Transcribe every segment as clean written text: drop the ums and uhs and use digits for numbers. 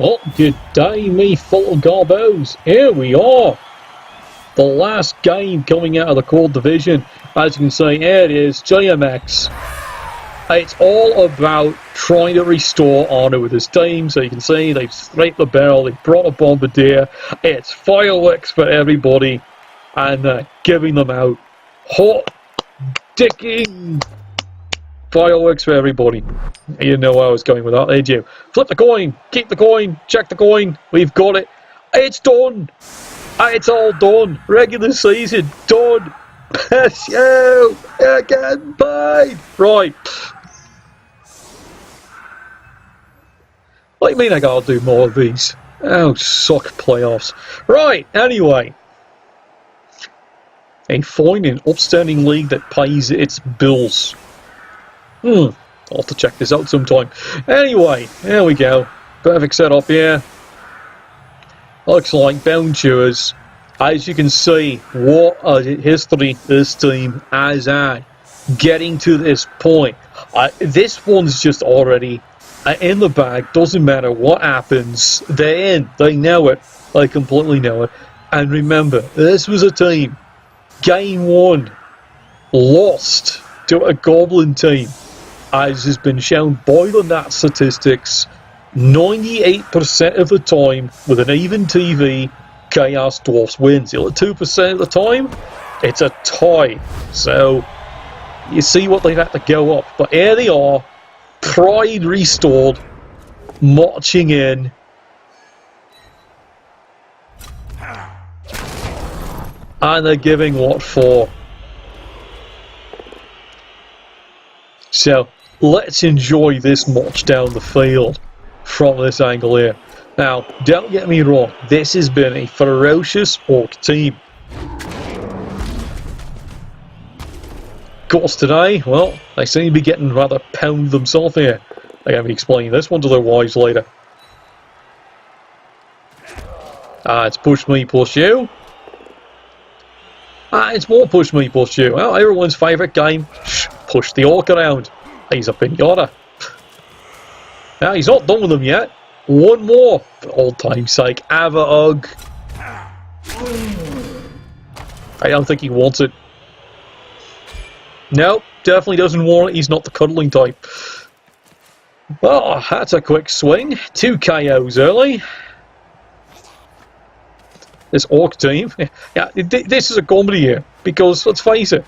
Oh, good day, me full garbos. Here we are. The last game coming out of the core division. As you can see, here it is, GMX. It's all about trying to restore honor with his team. So you can see they've scraped the barrel, they've brought a bombardier. It's fireworks for everybody. And giving them out hot, dicking fireworks for everybody. You didn't know where I was going with that, did you? Flip the coin, keep the coin, check the coin. We've got it. It's done. It's all done. Regular season done. Show again, bye. Right. What do you mean I gotta do more of these? Oh, suck playoffs. Right. Anyway, a fine and upstanding league that pays its bills. I'll have to check this out sometime. Anyway, there we go. Perfect setup here. Looks like Bouncers. As you can see, what a history this team has had. Getting to this point. This one's just already in the bag. Doesn't matter what happens. They're in. They know it. They completely know it. And remember, this was a team. Game 1. Lost to a Goblin team. As has been shown by the NATTS statistics, 98% of the time, with an even TV, Chaos Dwarfs wins. The other 2% of the time, it's a tie. So, you see what they've had to go up. But here they are, pride restored, marching in. And they're giving what for. So, let's enjoy this march down the field from this angle here. Now, don't get me wrong, this has been a ferocious Orc team. Of course, today, well, they seem to be getting rather pounded themselves here. I'm going to be explaining this one to their wives later. It's push me, push you. It's more push me, push you. Well, everyone's favourite game, push the Orc around. He's a pinata. Now, he's not done with them yet. One more, for old time's sake. Have a hug. I don't think he wants it. Nope, definitely doesn't want it. He's not the cuddling type. Well, that's a quick swing. 2 KOs early. This Orc team. Yeah, this is a comedy here. Because, let's face it,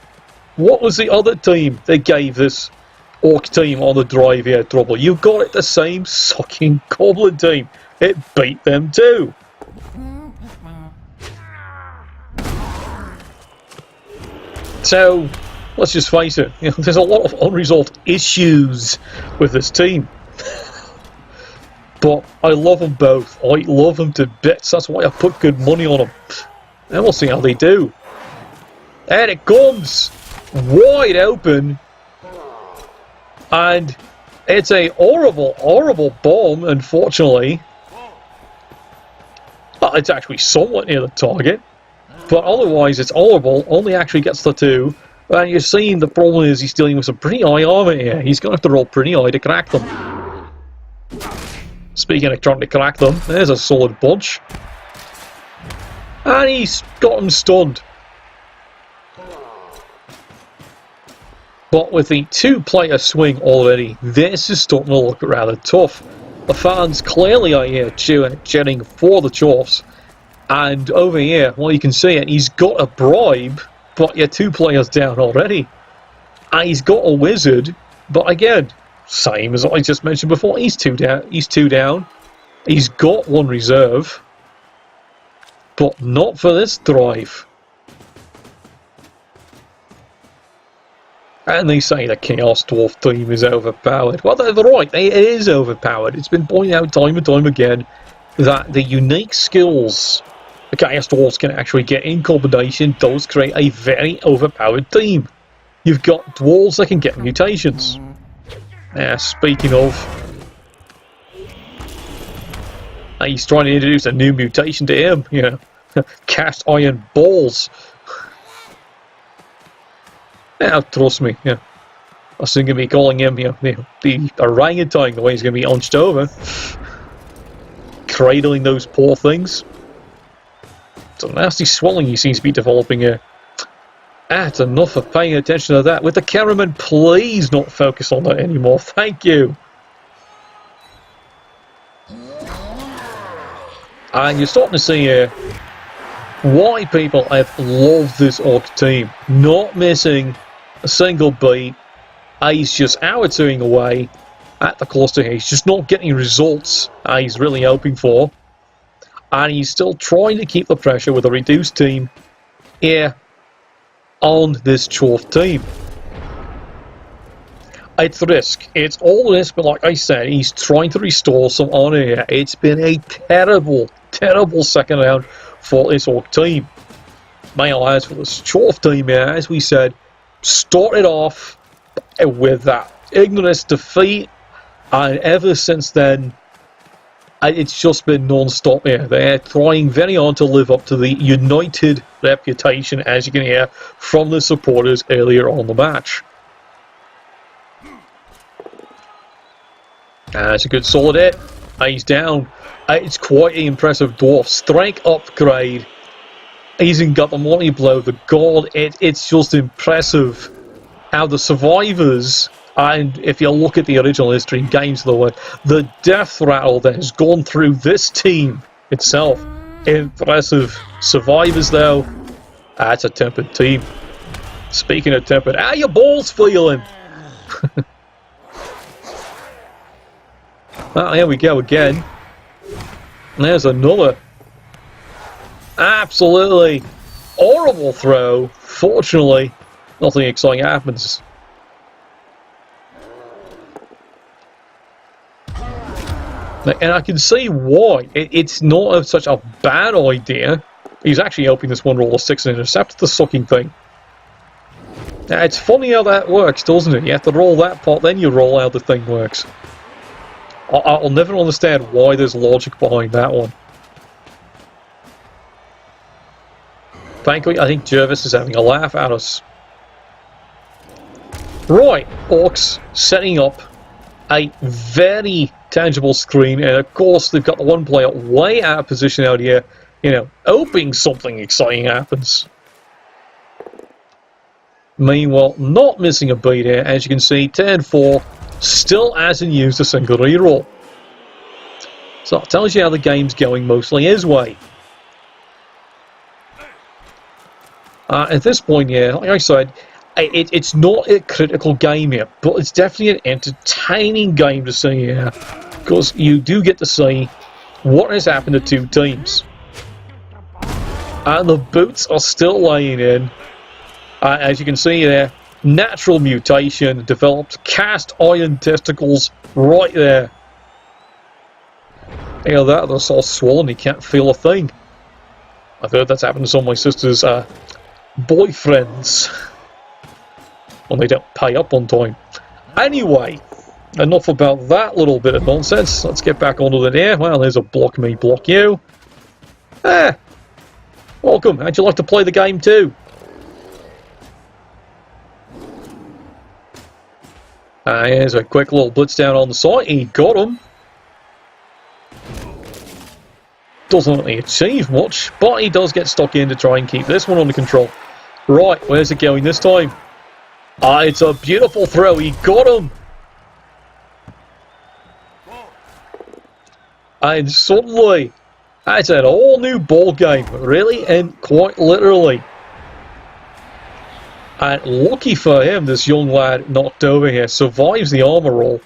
what was the other team they gave this Orc team on the drive here trouble? You got it, the same sucking Goblin team. It beat them too. So, let's just face it, there's a lot of unresolved issues with this team. But I love them both. I love them to bits. That's why I put good money on them. And we'll see how they do. And it comes wide open. And it's a horrible, horrible bomb, unfortunately. Well, it's actually somewhat near the target. But otherwise, it's horrible. Only actually gets the 2. And you're seeing the problem is he's dealing with some pretty high armor here. He's going to have to roll pretty high to crack them. Speaking of trying to crack them, there's a solid bunch. And he's got him stunned. But with the 2-player swing already, this is starting to look rather tough. The fans clearly are here cheering for the Chorfs. And over here, well, you can see it, he's got a bribe, but you're 2 players down already. And he's got a wizard, but again, same as I just mentioned before, he's 2 down. He's got 1 reserve, but not for this drive. And they say the Chaos Dwarf team is overpowered. Well, they're right, it is overpowered. It's been pointed out time and time again that the unique skills the Chaos Dwarfs can actually get in combination does create a very overpowered team. You've got dwarves that can get mutations. Speaking of, he's trying to introduce a new mutation to him, you know, cast iron balls. Now, trust me, yeah. I was going to be calling him, you know, the orangutan, the way he's going to be hunched over. cradling those poor things. It's a nasty swelling he seems to be developing here. That's enough of paying attention to that. Would the cameraman please not focus on that anymore? Thank you. And you're starting to see here why people have loved this Orc team. Not missing a single beat. He's just hour-2ing away at the cluster here. He's just not getting results he's really hoping for. And he's still trying to keep the pressure with a reduced team here on this Chorf team. It's risk. It's all risk, but like I said, he's trying to restore some honor here. It's been a terrible, terrible second round for this Orc team. Meanwhile, for this Chorf team here, as we said, started off with that ignorant defeat, and ever since then, it's just been non-stop here. They're trying very hard to live up to the united reputation, as you can hear from the supporters earlier on the match. That's a good solid hit. He's down. It's quite an impressive dwarf. Strength upgrade. He's even got the money blow, the god. It's just impressive how the survivors, and if you look at the original history, Games of the World, the death rattle that has gone through this team itself. Impressive. Survivors, though, that's a tempered team. Speaking of tempered, how your balls feeling? Well, here we go again. There's another absolutely horrible throw. Fortunately, nothing exciting happens. And I can see why. It's not such a bad idea. He's actually hoping this one roll a 6 and intercept the sucking thing. Now, it's funny how that works, doesn't it? You have to roll that part, then you roll how the thing works. I'll never understand why there's logic behind that one. Frankly, I think Jervis is having a laugh at us. Right, Orcs setting up a very tangible screen, and of course they've got the one player way out of position out here, you know, hoping something exciting happens. Meanwhile, not missing a beat here, as you can see, turn 4, still hasn't used a single reroll. So that tells you how the game's going mostly his way. At this point here, like I said, it's not a critical game here, but it's definitely an entertaining game to see here, because you do get to see what has happened to two teams. And the boots are still laying in. As you can see there, natural mutation developed, cast iron testicles right there. You know that, they're so swollen he can't feel a thing. I've heard that's happened to some of my sister's boyfriends when they don't pay up on time. Anyway, enough about that little bit of nonsense. Let's get back onto the air. Well, there's a block me, block you. Welcome. How'd you like to play the game too? Here's a quick little blitz down on the side. He got him. Doesn't really achieve much, but he does get stuck in to try and keep this one under control. Right, where's it going this time? It's a beautiful throw. He got him. And suddenly, that's an all new ball game, really, and quite literally. And lucky for him, this young lad knocked over here survives the armor roll.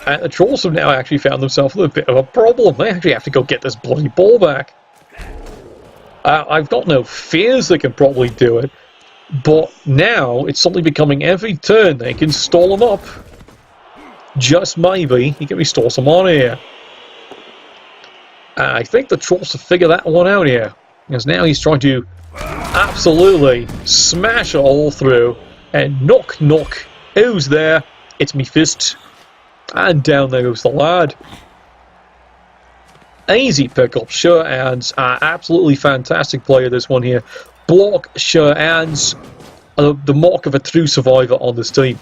And the Chorfs have now actually found themselves with a bit of a problem. They actually have to go get this bloody ball back. I've got no fears they can probably do it, but now it's suddenly becoming every turn they can stall him up. Just maybe he can restore some honor here. I think the Chorfs have figured that one out here, because now he's trying to absolutely smash it all through. And knock, knock. Who's there? It's me fist. And down there goes the lad. Easy pickup, sure hands. Absolutely fantastic player, this one here. Block, sure hands. The mark of a true survivor on this team.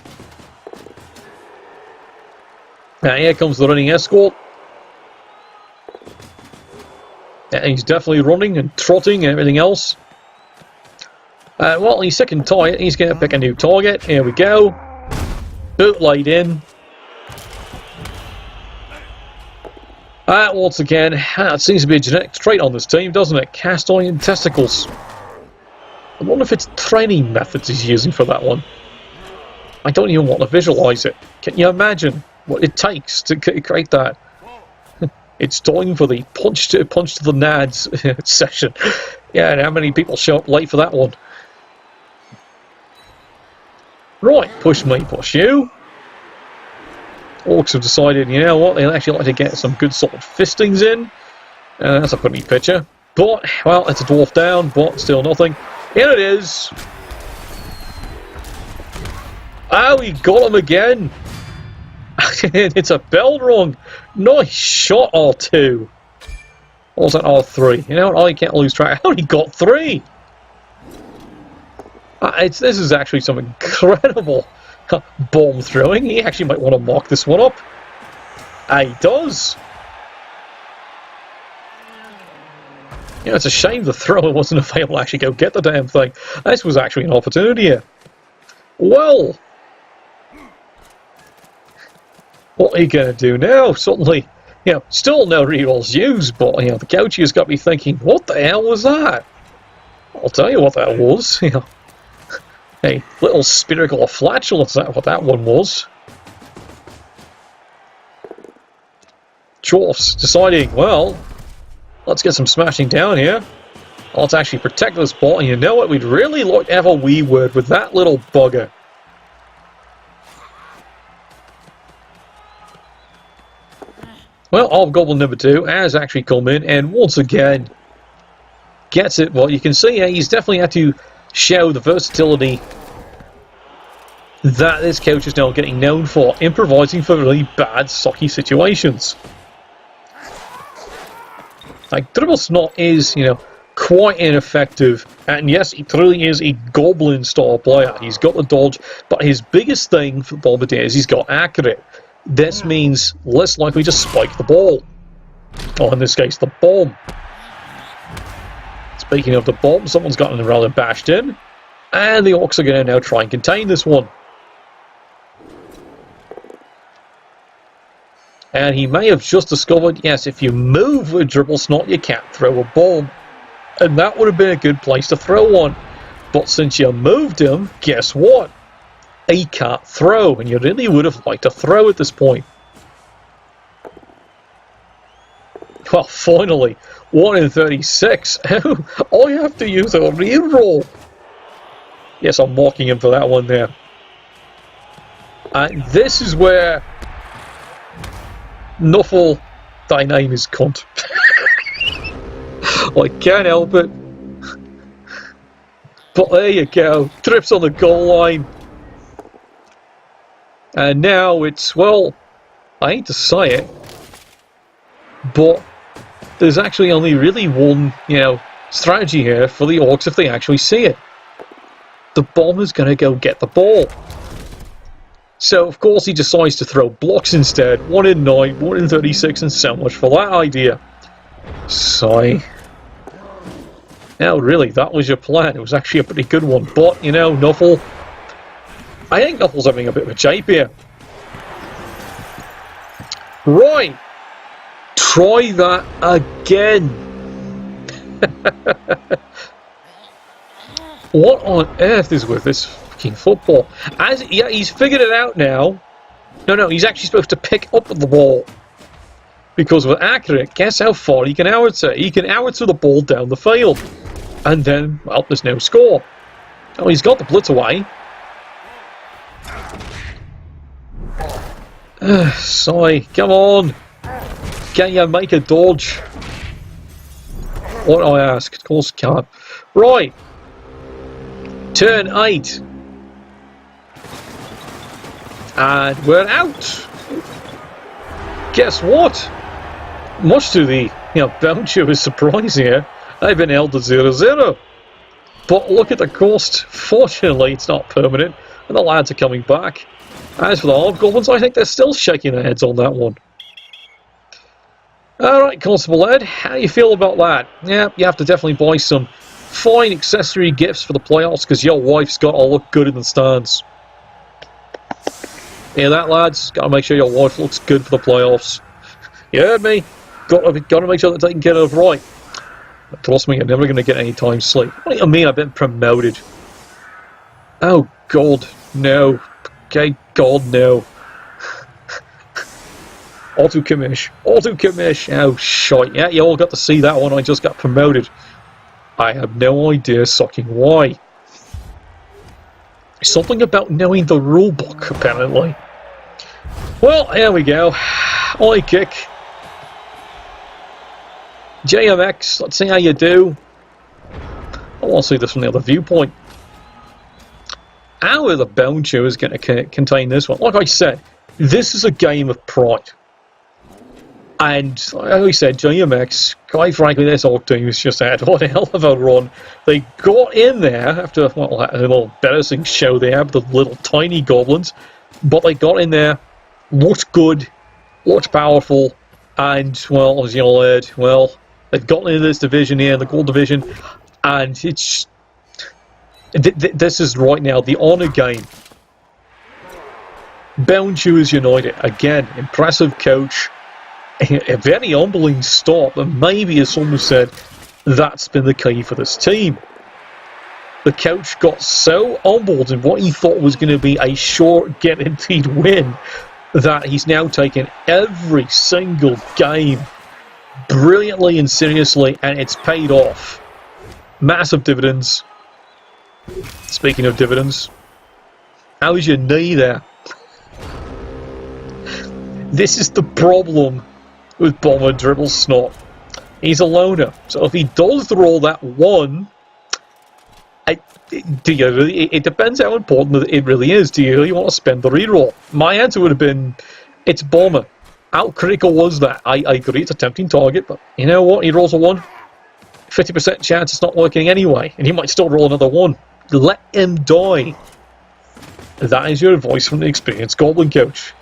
Now here comes the running escort. And he's definitely running and trotting and everything else. Well, he's second target. He's going to pick a new target. Here we go. Boot laid in. Once again, it seems to be a genetic trait on this team, doesn't it? Cast iron testicles. I wonder if it's training methods he's using for that one. I don't even want to visualise it. Can you imagine what it takes to create that? It's time for the punch to the NATTS session. Yeah, and how many people show up late for that one? Right, push me, push you. Orcs have decided, you know what, they'd actually like to get some good solid fistings in. That's a pretty picture. But, well, it's a dwarf down, but still nothing. Here it is. Oh, he got him again. It's a bell rung. Nice shot, R2. Or was that R3? You know what, I can't lose track. I only got 3. This is actually some incredible bomb throwing. He actually might want to mock this one up. He does. Yeah, it's a shame the thrower wasn't available to actually go get the damn thing. This was actually an opportunity here. Well, what are you going to do now? Suddenly, you know, still no rerolls used, but, you know, the coach has got me thinking, what the hell was that? I'll tell you what that was. You know, a little spherical of flatulence, that's what that one was. Chorfs deciding, well, let's get some smashing down here. Let's actually protect this ball, and you know what? We'd really like to have a wee word with that little bugger. Well, Hobgoblin number 2 has actually come in, and once again gets it. Well, you can see he's definitely had to show the versatility that this coach is now getting known for, improvising for really bad, sucky situations. Like, Dribble Snot is, you know, quite ineffective, and yes, he truly is a goblin-style player. He's got the dodge, but his biggest thing for Bombardier is he's got accurate. This means less likely to spike the ball, or in this case, the bomb. Speaking of the bomb, someone's gotten rather bashed in, and the Orcs are going to now try and contain this one. And he may have just discovered, yes, if you move with Dribble Snot, you can't throw a bomb. And that would have been a good place to throw one. But since you moved him, guess what? He can't throw, and you really would have liked to throw at this point. Well, finally, 1 in 36. I have to use a reroll. Yes, I'm mocking him for that one there. And this is where Nuffle, thy name is cunt. I can't help it. But there you go. Trips on the goal line. And now it's, well, I hate to say it, but there's actually only really one, you know, strategy here for the Orcs if they actually see it. The bomber's going to go get the ball. So, of course, he decides to throw blocks instead. 1 in 9, 1 in 36, and so much for that idea. Sigh. Now, really, that was your plan. It was actually a pretty good one. But, you know, Nuffle, I think Nuffle's having a bit of a jape here. Right. Try that again. What on earth is with this fucking football? Yeah, he's figured it out now. No, he's actually supposed to pick up the ball. Because with accurate, guess how far he can howitzer? He can howitzer the ball down the field. And then, well, there's no score. Oh, he's got the blitz away. Sigh, come on. Can you make a dodge? What I ask? Of course can't. Right. Turn 8. And we're out. Guess what? Much to the Belgium's surprise here, they've been held to 0-0. But look at the cost. Fortunately, it's not permanent, and the lads are coming back. As for the hobgoblins, I think they're still shaking their heads on that one. Alright, Constable Ed, how do you feel about that? Yeah, you have to definitely buy some fine accessory gifts for the playoffs because your wife's got to look good in the stands. Hear that, lads? Got to make sure your wife looks good for the playoffs. You heard me? Got to make sure they're taken care of right. But trust me, you're never going to get any time sleep. What do you mean I've been promoted? Oh, God, no. Okay, God, no. Auto-commish. Auto-commish. Oh, shite. Yeah, you all got to see that one. I just got promoted. I have no idea sucking why. Something about knowing the rulebook, apparently. Well, here we go. Oi kick. JMX, let's see how you do. I want to see this from the other viewpoint. How are the Bone Chewers going to contain this one? Like I said, this is a game of pride. And like I said, JMX, quite frankly, this Orc team has just had one hell of a run. They got in there after, well, a little embarrassing show there with the little tiny goblins, but they got in there, looked good, looked powerful, and, well, as you'll heard, well, they've gotten into this division here, the gold division, and it's... this is right now the honour game. Bone Chewers United, again, impressive coach. A very humbling start, but maybe, as someone said, that's been the key for this team. The coach got so humbled in what he thought was going to be a short, guaranteed win that he's now taken every single game brilliantly and seriously, and it's paid off. Massive dividends. Speaking of dividends, how's your knee there? This is the problem with Bomber Dribble Snot. He's a loner, so if he does roll that one, it depends how important it really is. Do you really want to spend the reroll? My answer would have been, it's Bomber. How critical was that? I agree it's a tempting target, but you know what? He rolls a 1. 50% chance it's not working anyway, and he might still roll another 1. Let him die. That is your advice from the experienced Goblin coach.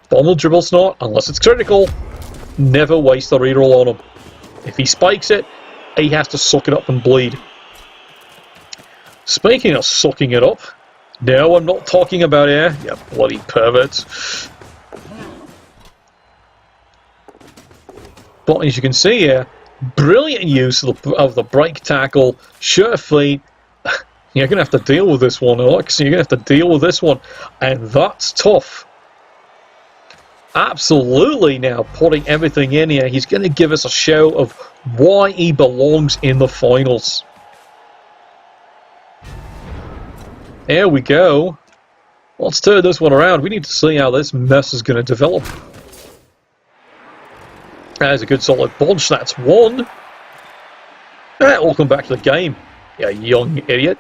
Bomber Dribble Snot, unless it's critical, never waste the reroll on him. If he spikes it, he has to suck it up and bleed. Speaking of sucking it up, no, I'm not talking about air, you bloody perverts. But as you can see here, brilliant use of the break tackle, sure feet. You're going to have to deal with this one, Alex. You're going to have to deal with this one, and that's tough. Absolutely now putting everything in here. He's going to give us a show of why he belongs in the finals. There we go. Let's turn this one around. We need to see how this mess is going to develop. There's a good solid bunch. That's 1. Welcome back to the game, you young idiot.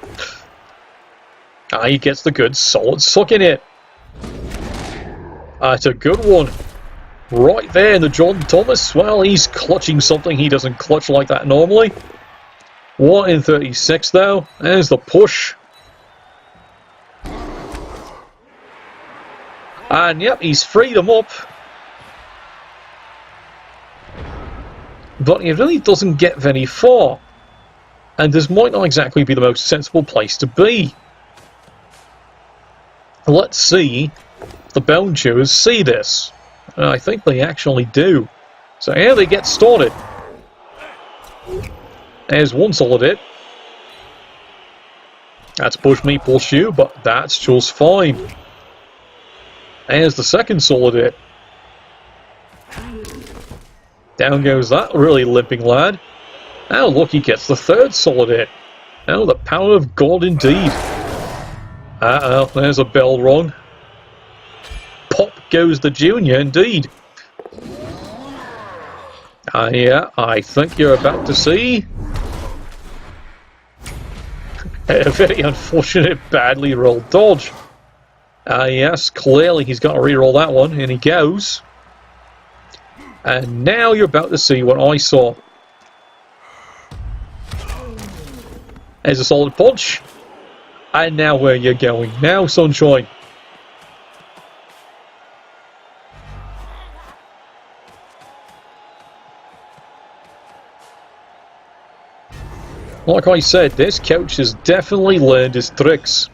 He gets the good solid suck in it. That's a good one. Right there in the John Thomas. Well, he's clutching something he doesn't clutch like that normally. 1 in 36 though. There's the push. And yep, he's freed him up. But he really doesn't get very far. And this might not exactly be the most sensible place to be. Let's see if the Bone Chewers see this. And I think they actually do. So here they get started. There's one solid hit. That's push me, push you, but that's just fine. There's the second solid hit. Down goes that really limping lad. Now look, he gets the third solid hit. Now the power of God indeed. Uh-oh, there's a bell rung. Pop goes the junior indeed. Yeah, I think you're about to see a very unfortunate, badly rolled dodge. Yes, clearly he's got to re-roll that one, and he goes. And now you're about to see what I saw. There's a solid punch. And now where you're going. Now, Sunshine. Like I said, this coach has definitely learned his tricks.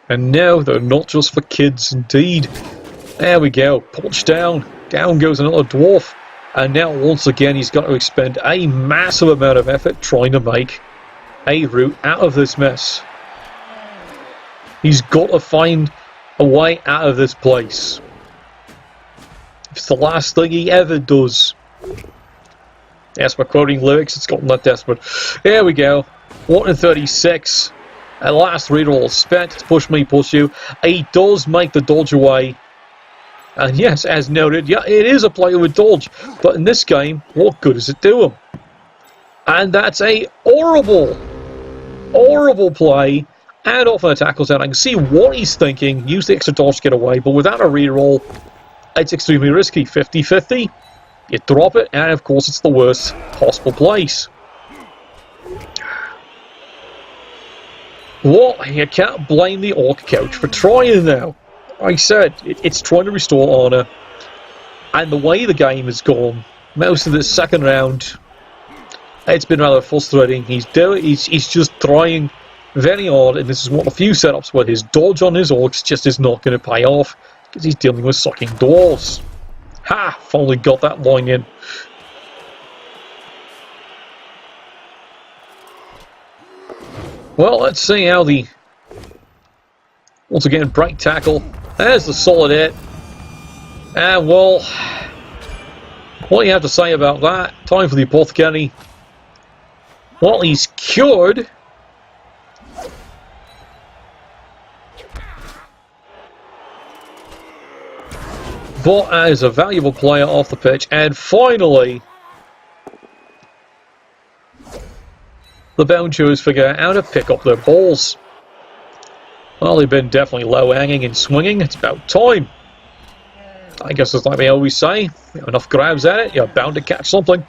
And now they're not just for kids, indeed. There we go, punch down. Down goes another dwarf. And now once again he's got to expend a massive amount of effort trying to make a route out of this mess. He's got to find a way out of this place. It's the last thing he ever does. Yes, we're quoting lyrics, it's gotten that desperate. There we go. 1 in 36. At last reroll spent to push me, push you. He does make the dodge away. And yes, as noted, yeah, it is a player with dodge. But in this game, what good does it do him? And that's a horrible play. And off on a tackle down. I can see what he's thinking. Use the extra dodge to get away. But without a reroll, it's extremely risky. 50-50. You drop it, and of course it's the worst possible place. Well, you can't blame the Orc coach for trying now. Like I said, it's trying to restore honour. And the way the game has gone, most of the second round, it's been rather frustrating. He's just trying very hard, and this is one of the few setups where his dodge on his Orcs just is not going to pay off, because he's dealing with sucking dwarves. Ha! Finally got that line in. Well, let's see how the... Once again, break tackle. There's the solid hit. And, well... What do you have to say about that? Time for the apothecary. Well, he's cured. But as a valuable player off the pitch, and finally, the Bounchers figure out how to pick up their balls. Well, they've been definitely low hanging and swinging. It's about time. I guess it's like they always say, enough grabs at it, you're bound to catch something.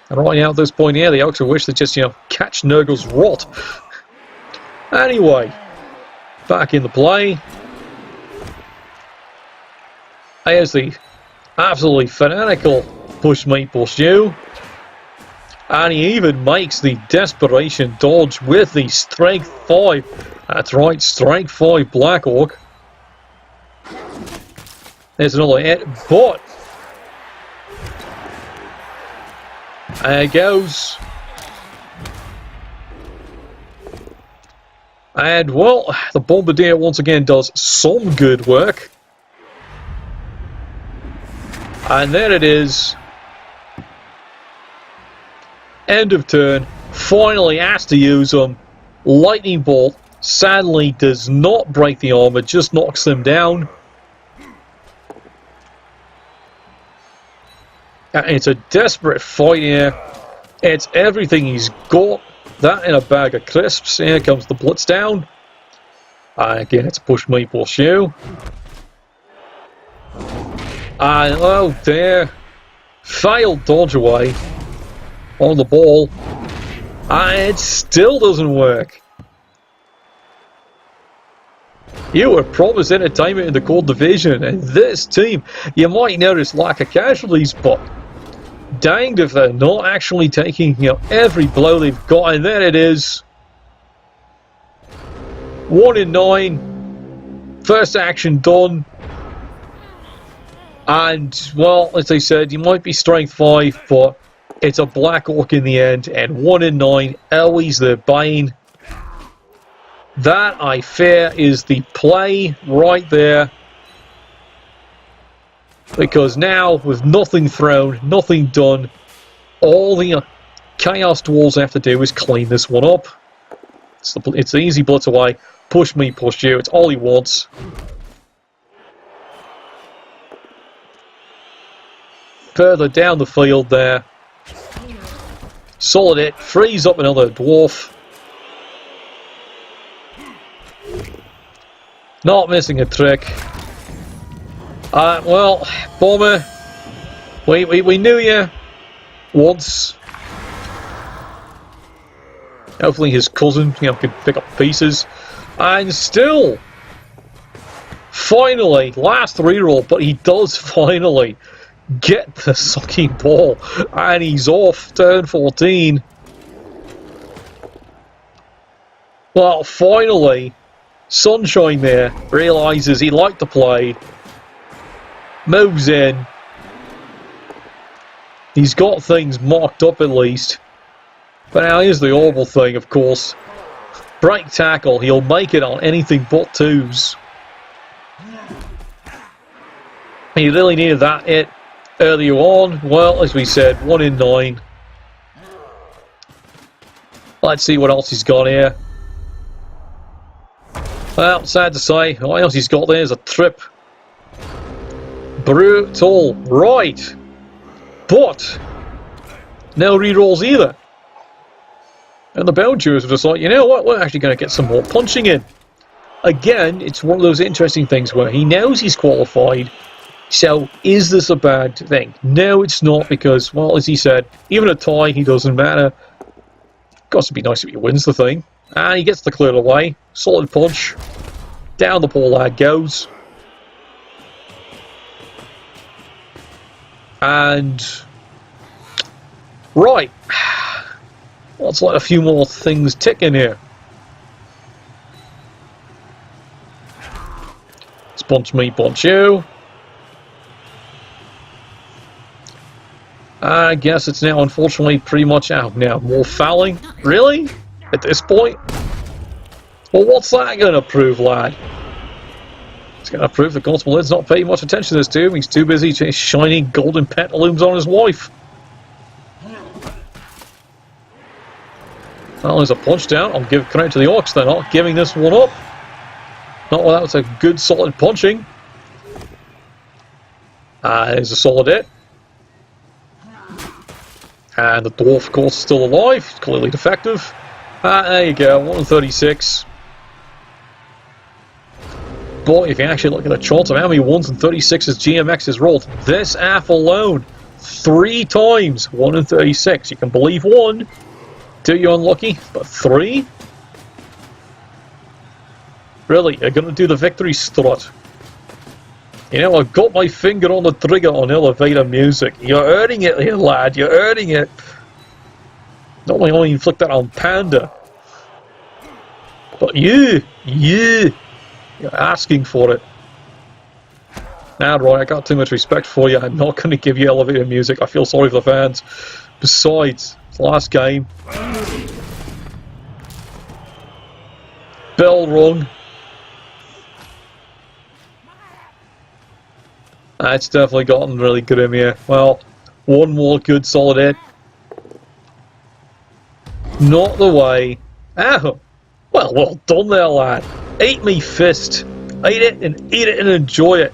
And right now at this point here, the Orcs wish to just, catch Nurgle's rot. Anyway, back in the play. Here's the absolutely fanatical push me, push you. And he even makes the desperation dodge with the strength 5. That's right, strength 5 Black Orc. There's another hit, but there it goes. And well, the Bombardier once again does some good work. And there it is. End of turn. Finally has to use them. Lightning bolt sadly does not break the armor, just knocks them down. And it's a desperate fight here. It's everything he's got. That in a bag of crisps. Here comes the blitz down. Again, it's push me, push you. And oh dear, failed dodge away on the ball, and it still doesn't work. You were promised entertainment in the Gold Division, and this team, you might notice lack of casualties, but danged if they're not actually taking every blow they've got. And there it is, 1 in 9, first action done. And, well, as I said, you might be strength 5, but it's a Black Orc in the end, and 1 in 9, always the bane. That, I fear, is the play right there. Because now, with nothing thrown, nothing done, all the Chaos Dwarves have to do is clean this one up. It's an easy blitz away. Push me, push you. It's all he wants. Further down the field there. Solid hit. Frees up another dwarf. Not missing a trick. Well, Bomber, we knew you once. Hopefully his cousin, can pick up pieces. And still, finally, last reroll, but he does finally Get the sucking ball. And he's off. Turn 14. Well, finally, Sunshine there realises he liked to play. Moves in. He's got things marked up at least. But now here's the awful thing, of course. Break tackle. He'll make it on anything but twos. He really needed that hit earlier on. Well, as we said, 1 in 9. Let's see what else he's got here. Well, sad to say, what else he's got there is a trip. Brutal. Right. But no rerolls either. And the Belgians were just like, you know what, we're actually going to get some more punching in. Again, it's one of those interesting things where he knows he's qualified. So, is this a bad thing? No, it's not, because, well, as he said, even a tie, he doesn't matter. Got to be nice if he wins the thing. And he gets the clear away. Solid punch. Down the poor lad goes. And... right. Let's let a few more things tick in here. It's punch me, punch you. I guess it's now, unfortunately, pretty much out now. More fouling? Really? At this point? Well, what's that going to prove, lad? It's going to prove that Constable Ed's not paying much attention to this to him. He's too busy shining golden pantaloons on his wife. Well, there's a punch down. I'll give credit to the Orcs. They're not giving this one up. Not without a good, solid punching. There's a solid hit. And the dwarf, of course, is still alive. He's clearly defective. There you go, 136. Boy, if you actually look at the charts of how many 1s and 36s GMX has rolled, this AF alone, 3 times 1 and 36. You can believe 1. 2, you're unlucky, but 3? Really, you're going to do the victory strut. You know, I've got my finger on the trigger on elevator music. You're earning it here, lad. You're earning it. Not only inflict that on Panda, but you're asking for it. Nah, right, I got too much respect for you. I'm not going to give you elevator music. I feel sorry for the fans. Besides, it's the last game. Bell rung. It's definitely gotten really good in here. Well, one more good solid hit. Not the way. Oh, well done there, lad. Eat me fist. Eat it and enjoy it.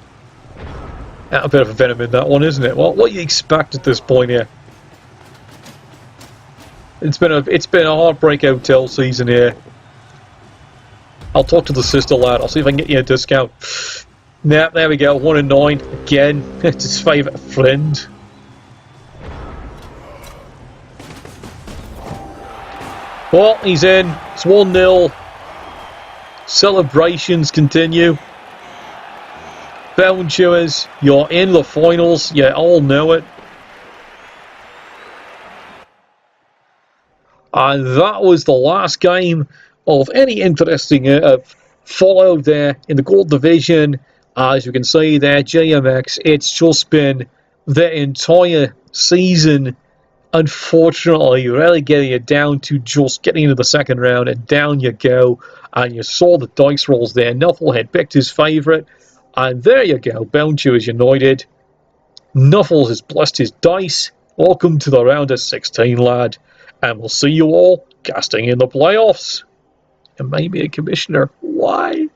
A bit of a venom in that one, isn't it? Well, what do you expect at this point here? It's been a hard breakout tail season here. I'll talk to the sister lad. I'll see if I can get you a discount. Nah, there we go. 1 and 9 again. It's his favourite friend. Well, he's in. It's 1-0. Celebrations continue. Bone Chewers, you're in the finals. You all know it. And that was the last game of any interesting follow there in the Gold Division. As you can see there, GMX, it's just been the entire season, unfortunately, relegating it down to just getting into the second round, and down you go. And you saw the dice rolls there. Nuffle had picked his favourite, and there you go, Bone Chewers United. Nuffles has blessed his dice. Welcome to the round of 16, lad. And we'll see you all casting in the playoffs. And maybe a commissioner. Why?